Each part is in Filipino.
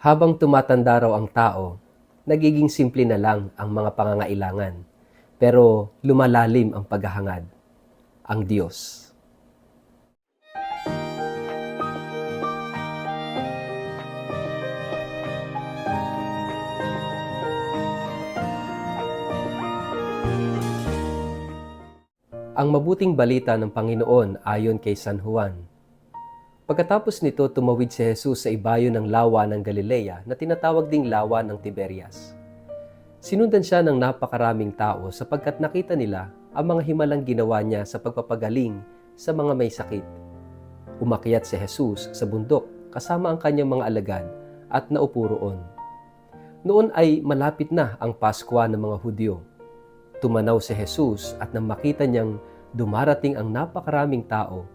Habang tumatanda raw ang tao, nagiging simple na lang ang mga pangangailangan, pero lumalalim ang paghahangad, ang Diyos. Ang mabuting balita ng Panginoon ayon kay San Juan. Pagkatapos nito, tumawid si Jesus sa ibayo ng lawa ng Galilea na tinatawag ding lawa ng Tiberias. Sinundan siya ng napakaraming tao sapagkat nakita nila ang mga himalang ginawa niya sa pagpapagaling sa mga may sakit. Umakyat si Jesus sa bundok kasama ang kanyang mga alagad at naupo roon. Noon ay malapit na ang Paskwa ng mga Hudyo. Tumanaw si Jesus at nang makita niyang dumarating ang napakaraming tao,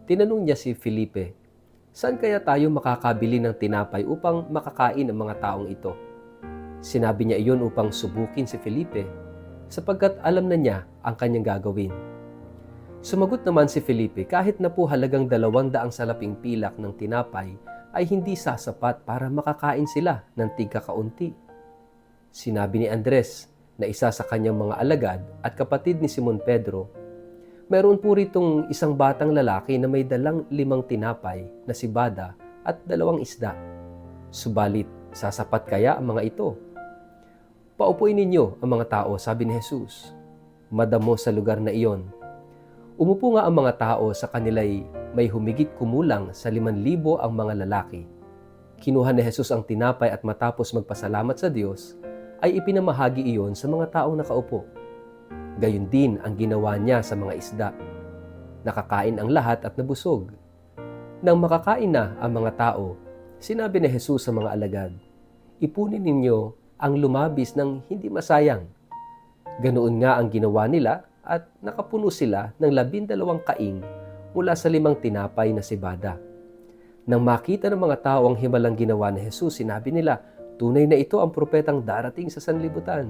tinanong niya si Felipe, "Saan kaya tayo makakabili ng tinapay upang makakain ang mga taong ito?" Sinabi niya iyon upang subukin si Felipe, sapagkat alam na niya ang kanyang gagawin. Sumagot naman si Felipe, kahit na po halagang 200 salaping pilak ng tinapay ay hindi sasapat para makakain sila ng tigkakaunti. Sinabi ni Andres, na isa sa kanyang mga alagad at kapatid ni Simon Pedro, "Meron po ritong isang batang lalaki na may dalang 5 tinapay na sibada at 2 isda. Subalit, sasapat kaya ang mga ito?" "Paupuin ninyo ang mga tao," sabi ni Jesus. Madamo sa lugar na iyon. Umupo nga ang mga tao, sa kanila'y may humigit kumulang sa 5,000 ang mga lalaki. Kinuha ni Jesus ang tinapay at matapos magpasalamat sa Diyos, ay ipinamahagi iyon sa mga taong nakaupo. Gayon din ang ginawa niya sa mga isda. Nakakain ang lahat at nabusog. Nang makakain na ang mga tao, sinabi ni Jesus sa mga alagad, "Ipunin ninyo ang lumabis ng hindi masayang." Ganoon nga ang ginawa nila at nakapuno sila ng 12 kaing mula sa 5 tinapay na sibada. Nang makita ng mga tao ang himalang ginawa ni Jesus, sinabi nila, tunay na ito ang propetang darating sa sanlibutan.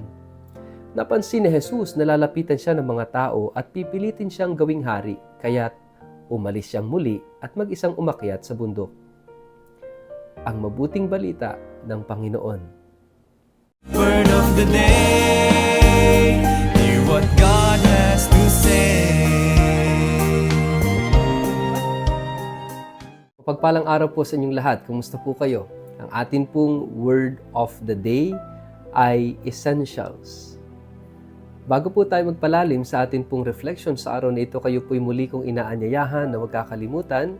Napansin ni Jesus na lalapitan siya ng mga tao at pipilitin siyang gawing hari, kaya't umalis siyang muli at mag-isang umakyat sa bundok. Ang mabuting balita ng Panginoon. Word of the day, hear what God has to say. Pagpalang araw po sa inyong lahat. Kumusta po kayo? Ang atin pong word of the day ay essentials. Bago po tayo magpalalim sa atin pong reflection sa araw na ito, kayo po'y muli kong inaanyayahan na huwag kakalimutan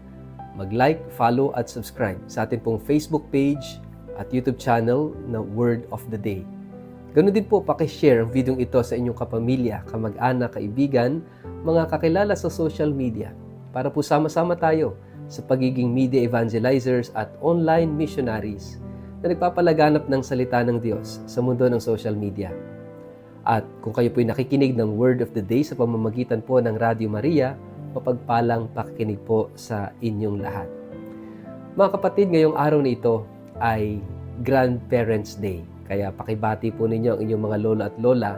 mag-like, follow at subscribe sa atin pong Facebook page at YouTube channel na Word of the Day. Ganoon din po, pakishare ang video ito sa inyong kapamilya, kamag-anak, kaibigan, mga kakilala sa social media para po sama-sama tayo sa pagiging media evangelizers at online missionaries na nagpapalaganap ng salita ng Diyos sa mundo ng social media. At kung kayo po'y nakikinig ng Word of the Day sa pamamagitan po ng Radio Maria, mapagpalang pakikinig po sa inyong lahat. Mga kapatid, ngayong araw na ito ay Grandparents' Day. Kaya pakibati po ninyo ang inyong mga lolo at lola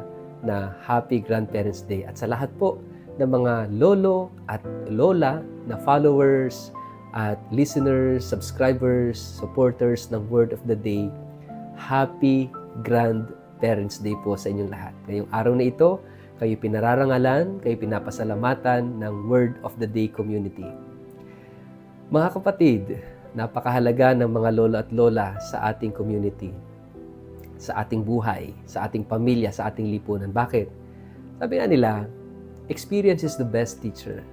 na Happy Grandparents' Day. At sa lahat po ng mga lolo at lola na followers at listeners, subscribers, supporters ng Word of the Day, Happy Grandparents' Day po sa inyong lahat. Ngayong araw na ito, kayo pinararangalan, kayo pinapasalamatan ng Word of the Day community. Mga kapatid, napakahalaga ng mga lolo at lola sa ating community, sa ating buhay, sa ating pamilya, sa ating lipunan. Bakit? Sabi nga nila, experience is the best teacher.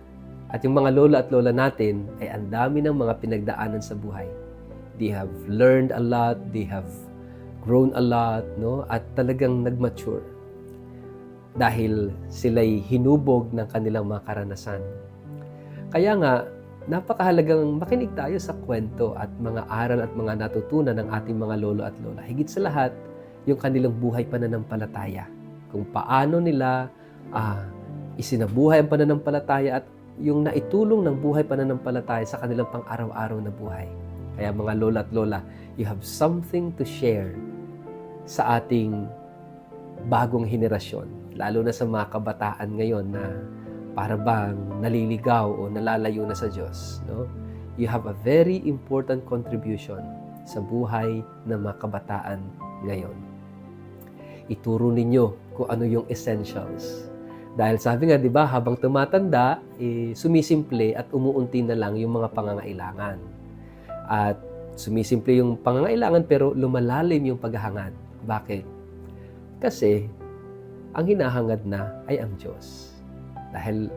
At yung mga lola at lola natin ay ang dami ng mga pinagdaanan sa buhay. They have learned a lot, they have grown a lot, no? At talagang nag-mature. Dahil sila'y hinubog ng kanilang mga karanasan. Kaya nga, napakahalagang makinig tayo sa kwento at mga aral at mga natutunan ng ating mga lolo at lola. Higit sa lahat, yung kanilang buhay pananampalataya. Kung paano nila isinabuhay ang pananampalataya at yung naitulong ng buhay pananampalataya sa kanilang pang-araw-araw na buhay. Kaya mga lola at lola, you have something to share sa ating bagong henerasyon. Lalo na sa mga kabataan ngayon na para bang naliligaw o nalalayo na sa Diyos. No? You have a very important contribution sa buhay ng mga kabataan ngayon. Ituro ninyo kung ano yung essentials. Dahil sabi nga, di ba, habang tumatanda, sumisimple at umuunti na lang yung mga pangangailangan. At sumisimple yung pangangailangan pero lumalalim yung paghahangad. Bakit? Kasi ang hinahangad na ay ang Diyos. Dahil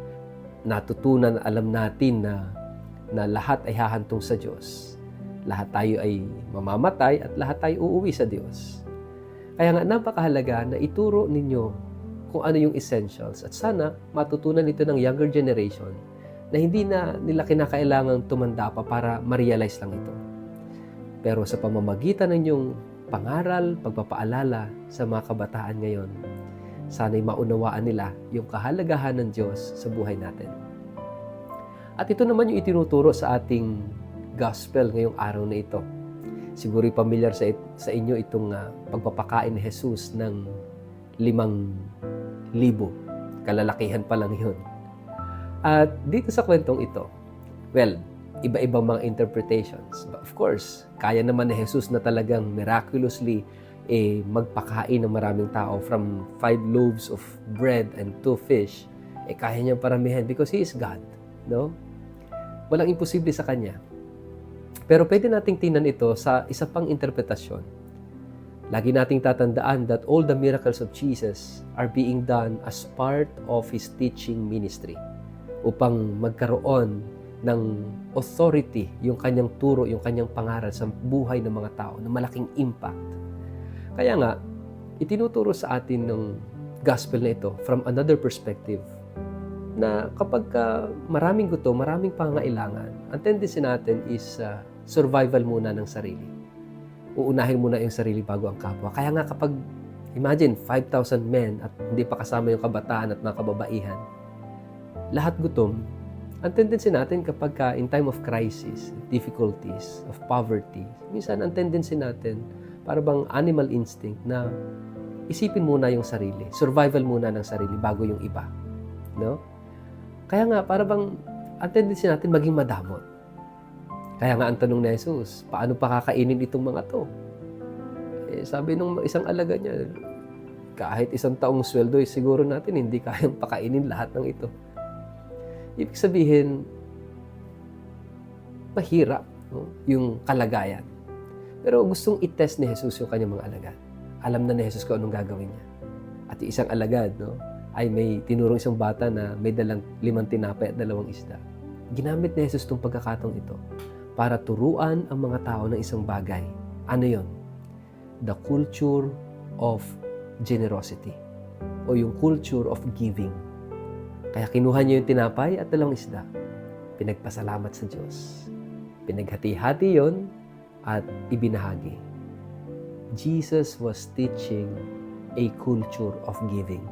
natutunan, alam natin na lahat ay hahantong sa Diyos. Lahat tayo ay mamamatay at lahat tayo uuwi sa Diyos. Kaya nga napakahalaga na ituro ninyo kung ano yung essentials at sana matutunan ito ng younger generation na hindi na nila kinakailangang tumanda pa para ma-realize lang ito. Pero sa pamamagitan ng inyong pangaral, pagpapaalala sa mga kabataan ngayon, sana'y maunawaan nila yung kahalagahan ng Diyos sa buhay natin. At ito naman yung itinuturo sa ating gospel ngayong araw na ito. Siguro familiar sa inyo itong pagpapakain ni Jesus ng 5,000. Kalalakihan pa lang yun. At dito sa kwentong ito, well, iba-ibang mga interpretations. But of course, kaya naman ni Jesus na talagang miraculously magpakain ng maraming tao from 5 loaves of bread and 2 fish. Kaya niyang paramihan because He is God. No? Walang imposible sa Kanya. Pero pwede nating tingnan ito sa isa pang interpretasyon. Lagi nating tatandaan that all the miracles of Jesus are being done as part of His teaching ministry upang magkaroon ng authority yung Kanyang turo, yung Kanyang pangaral sa buhay ng mga tao na malaking impact. Kaya nga, itinuturo sa atin ng gospel na ito from another perspective na kapag maraming gutom, maraming pangangailangan, ang tendency natin is survival muna ng sarili. Uunahin muna yung sarili bago ang kapwa. Kaya nga kapag, imagine, 5,000 men at hindi pa kasama yung kabataan at mga kababaihan, lahat gutom, ang tendency natin kapag in time of crisis, difficulties, of poverty, minsan ang tendency natin, para bang animal instinct na isipin muna yung sarili, survival muna ng sarili bago yung iba. No? Kaya nga, para bang ang tendency natin maging madamot. Kaya nga ang tanong ni Jesus, paano pa kakainin itong mga to? Sabi nung isang alaga niya, kahit 1 taong sweldo, siguro natin hindi kayang pakainin lahat ng ito. Ibig sabihin, mahirap yung kalagayan. Pero gustong i-test ni Jesus yung kanyang mga alagad. Alam na ni Jesus kung anong gagawin niya. At yung isang alagad, ay may tinurong isang bata na may dalang 5 tinapay at 2 isda. Ginamit ni Jesus itong pagkakataong ito para turuan ang mga tao ng isang bagay. Ano yon? The culture of generosity o yung culture of giving. Kaya kinuha niya yung tinapay at 2 isda. Pinagpasalamat sa Diyos. Pinaghati-hati yon at ibinahagi. Jesus was teaching a culture of giving.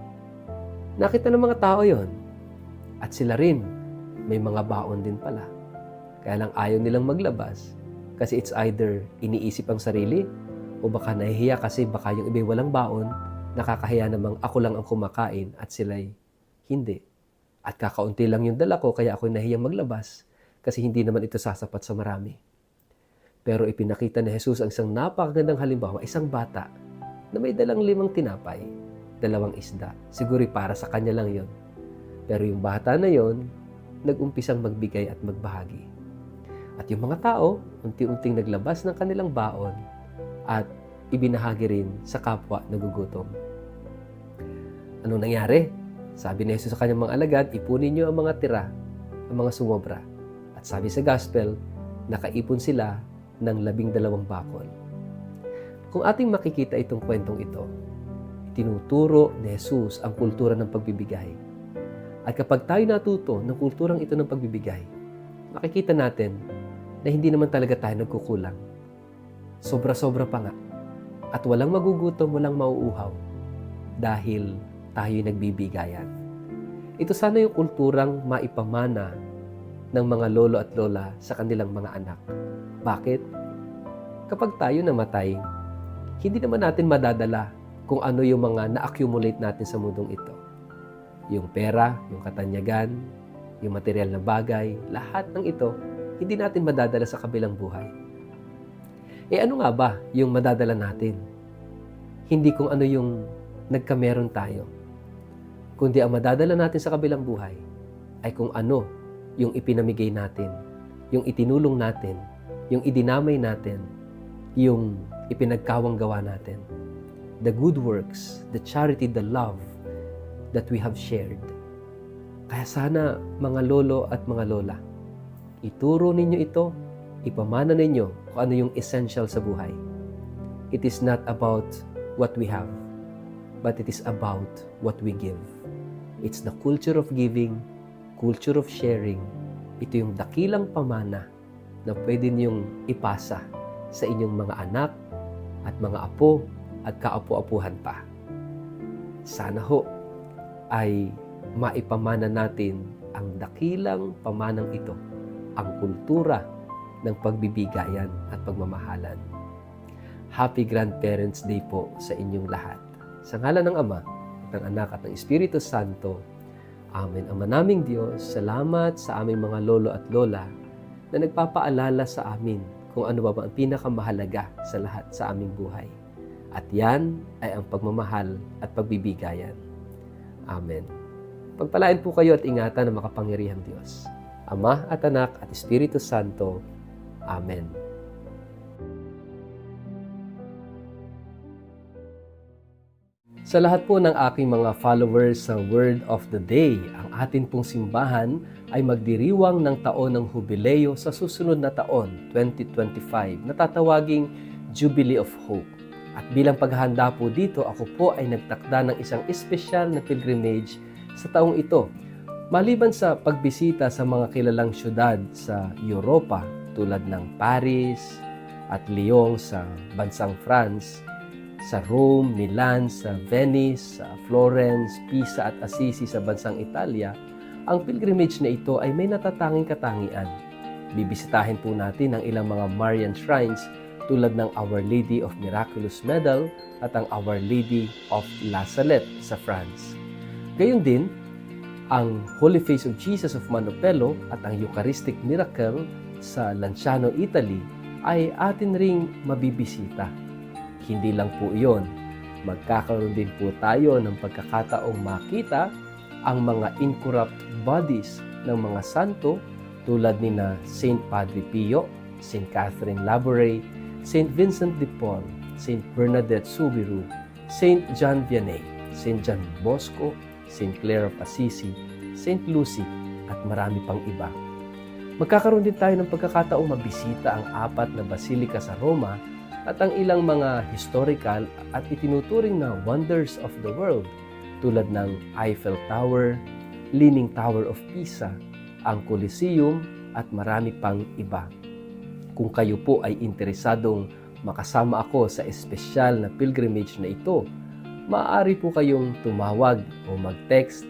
Nakita ng mga tao yon. At sila rin, may mga baon din pala. Kaya lang ayaw nilang maglabas kasi it's either iniisip ang sarili o baka nahihiya kasi baka yung iba'y walang baon, nakakahiya namang ako lang ang kumakain at sila'y hindi. At kakaunti lang yung dala ko kaya ako nahihiyang maglabas kasi hindi naman ito sasapat sa marami. Pero ipinakita ni Jesus ang isang napakagandang halimbawa, isang bata na may dalang 5 tinapay, 2 isda. Siguro para sa kanya lang yon. Pero yung bata na yon, nag-umpisang magbigay at magbahagi. At yung mga tao, unti-unting naglabas ng kanilang baon at ibinahagi rin sa kapwa nagugutom. Anong nangyari? Sabi ni Jesus sa kanyang mga alagad, ipunin niyo ang mga tira, ang mga sumobra. At sabi sa gospel, nakaipon sila ng 12 bakol. Kung ating makikita itong kwentong ito, tinuturo ni Jesus ang kultura ng pagbibigay. At kapag tayo natuto ng kulturang ito ng pagbibigay, makikita natin na hindi naman talaga tayo nagkukulang. Sobra-sobra pa nga. At walang magugutom, walang mauuhaw dahil tayo'y nagbibigayan. Ito sana yung kulturang maipamana ng mga lolo at lola sa kanilang mga anak. Bakit? Kapag tayo namatay, hindi naman natin madadala kung ano yung mga na-accumulate natin sa mundong ito. Yung pera, yung katanyagan, yung material na bagay, lahat ng ito, hindi natin madadala sa kabilang buhay. Ano nga ba yung madadala natin? Hindi kung ano yung nagkameron tayo, kundi ang madadala natin sa kabilang buhay ay kung ano yung ipinamigay natin, yung itinulong natin, yung idinamay natin, yung ipinagkawang gawa natin. The good works, the charity, the love that we have shared. Kaya sana mga lolo at mga lola, ituro ninyo ito, ipamana ninyo kung ano yung essential sa buhay. It is not about what we have, but it is about what we give. It's the culture of giving, culture of sharing. Ito yung dakilang pamana na pwede niyong ipasa sa inyong mga anak at mga apo at kaapu-apuhan pa. Sana ho ay maipamana natin ang dakilang pamanang ito, ang kultura ng pagbibigayan at pagmamahalan. Happy Grandparents' Day po sa inyong lahat. Sa ngalan ng Ama, ng Anak at ng Espiritu Santo. Amen. Ama naming Diyos, salamat sa aming mga lolo at lola na nagpapaalala sa amin kung ano ba ang pinakamahalaga sa lahat sa aming buhay. At yan ay ang pagmamahal at pagbibigayan. Amen. Pagpalain po kayo at ingatan ng makapangyarihang Diyos, Ama at Anak at Espiritu Santo. Amen. Sa lahat po ng aking mga followers sa Word of the Day, ang atin pong simbahan ay magdiriwang ng taon ng Hubileo sa susunod na taon, 2025, na tatawaging Jubilee of Hope. At bilang paghahanda po dito, ako po ay nagtakda ng isang espesyal na pilgrimage sa taong ito. Maliban sa pagbisita sa mga kilalang syudad sa Europa tulad ng Paris at Lyon sa bansang France, sa Rome, Milan, sa Venice, sa Florence, Pisa at Assisi sa bansang Italia, ang pilgrimage na ito ay may natatanging katangian. Bibisitahin po natin ang ilang mga Marian shrines tulad ng Our Lady of Miraculous Medal at ang Our Lady of La Salette sa France. Gayon din, ang Holy Face of Jesus of Manopello at ang Eucharistic Miracle sa Lanciano, Italy ay atin ring mabibisita. Hindi lang po iyon, magkakaroon din po tayo ng pagkakataong makita ang mga incorrupt bodies ng mga santo tulad ni na Saint Padre Pio, Saint Catherine Labouré, Saint Vincent de Paul, Saint Bernadette Soubirous, Saint John Vianney, Saint John Bosco, Saint Clare of Assisi, Saint Lucy at marami pang iba. Magkakaroon din tayo ng pagkakataong mabisita ang 4 na basilika sa Roma at ang ilang mga historical at itinuturing na wonders of the world tulad ng Eiffel Tower, Leaning Tower of Pisa, ang Colosseum at marami pang iba. Kung kayo po ay interesadong makasama ako sa espesyal na pilgrimage na ito, maaari po kayong tumawag o mag-text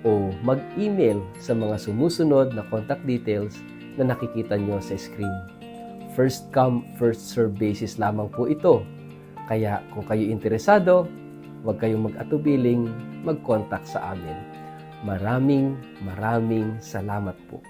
o mag-email sa mga sumusunod na contact details na nakikita nyo sa screen. First come, first serve basis lamang po ito. Kaya kung kayo interesado, huwag kayong mag-atubiling mag-contact sa amin. Maraming salamat po.